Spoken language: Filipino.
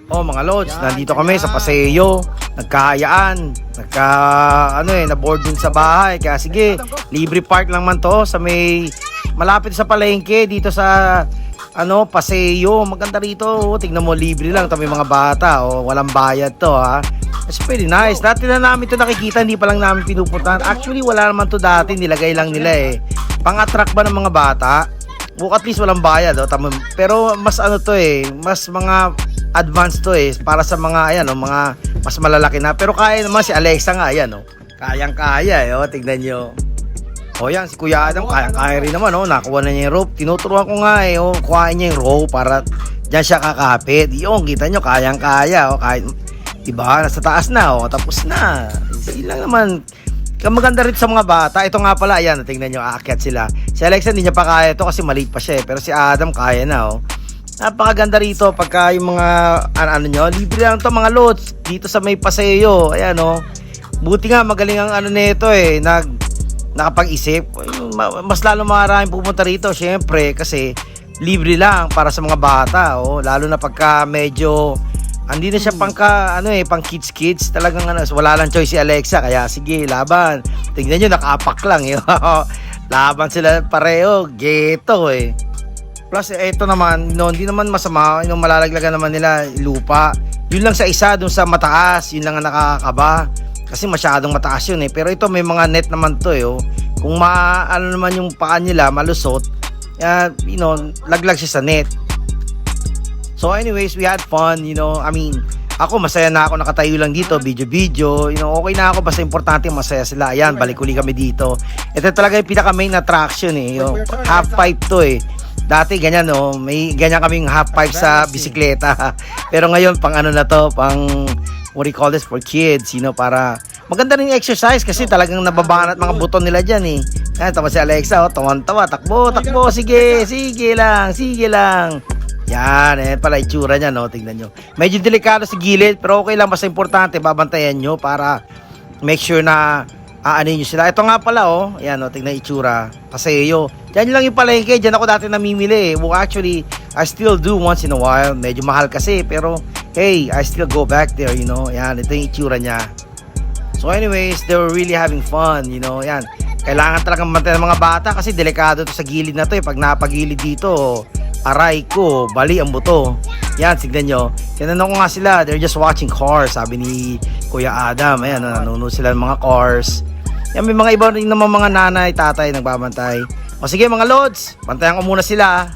Oh mga lods, nandito kami sa Paseo. Nagkahayaan. Na-board din sa bahay. Kaya sige, libre park lang man to sa may malapit sa palengke dito sa Paseo. Maganda rito. Tignan mo, libre lang. Ito may mga bata. Walang bayad to ha. It's pretty nice. Dati na namin to nakikita, hindi pa lang namin pinupuntahan. Actually, wala naman to dati. Nilagay lang nila eh. Pang-attract ba ng mga bata? At least walang bayad. Pero mas mas mga advanced to para sa mga mga mas malalaki na. Pero kaya naman si Alexa nga, kayang-kaya tignan nyo. Yan, si Kuya Adam, kaya rin naman, nakuha na niya yung rope. Tinuturuan ko nga, kuhain niya yung rope para dyan siya kakapit. Kita nyo, kayang-kaya, kahit, diba, nasa taas na, tapos na. Easy lang naman. Maganda rin sa mga bata. Ito nga pala, tingnan nyo, aakyat sila. Si Alexa, hindi niya pa kaya ito kasi maliit pa siya, pero si Adam, kaya na, Napakaganda rito pagka yung mga libre lang to mga lods dito sa may Paseo. Ayan buti nga magaling ang nito nakapag-isip. Mas lalo maraming pupunta rito syempre kasi libre lang para sa mga bata lalo na pagka medyo hindi na siya pang kids talagang wala lang choice si Alexa kaya sige laban. Tingnan niyo nakaapak lang laban sila pareho geto Plus ito naman, hindi naman masama, malalaglagan naman nila lupa. Yun lang sa isa dun sa mataas, yun lang ang nakakaba. Kasi masyadong mataas yun pero ito may mga net naman to Kung naman yung paa nila malusot, laglag siya sa net. So anyways, we had fun, ako masaya na ako nakatayo lang dito, video, okay na ako basta importante masaya sila. Ayan, balik uli kami dito. Ito talaga yung pinaka main attraction half pipe to Dati ganyan may ganyan kaming half pipe sa bisikleta. Pero ngayon pang na to, pang what do you call this for kids, para maganda rin yung exercise kasi talagang nababanat mga buton nila diyan Tama si Alexa tawan-tawa, takbo, sige lang. Yan, pala itsura niya tingnan nyo. Medyo delikado sa gilid pero okay lang, basta importante babantayan nyo para make sure na aanin nyo sila. Ito nga pala ayan tingnan itsura. Paseo. Diyan lang yung palengke, diyan ako dati namimili Well actually, I still do once in a while. Medyo mahal kasi pero hey, I still go back there, Yan, ito yung itsura niya. So anyways, they were really having fun, yan. Kailangan talagang mantayan ng mga bata kasi delikado to sa gilid na to Pag napagilid dito, aray ko, bali ang buto. Yan, tignan nyo. Tinanong ko nga sila, they're just watching cars, sabi ni Kuya Adam. Ayan, nanonood sila ng mga cars. Yan, may mga iba rin naman mga nanay, tatay, nagbabantay. O sige mga lods, bantayan ko muna sila.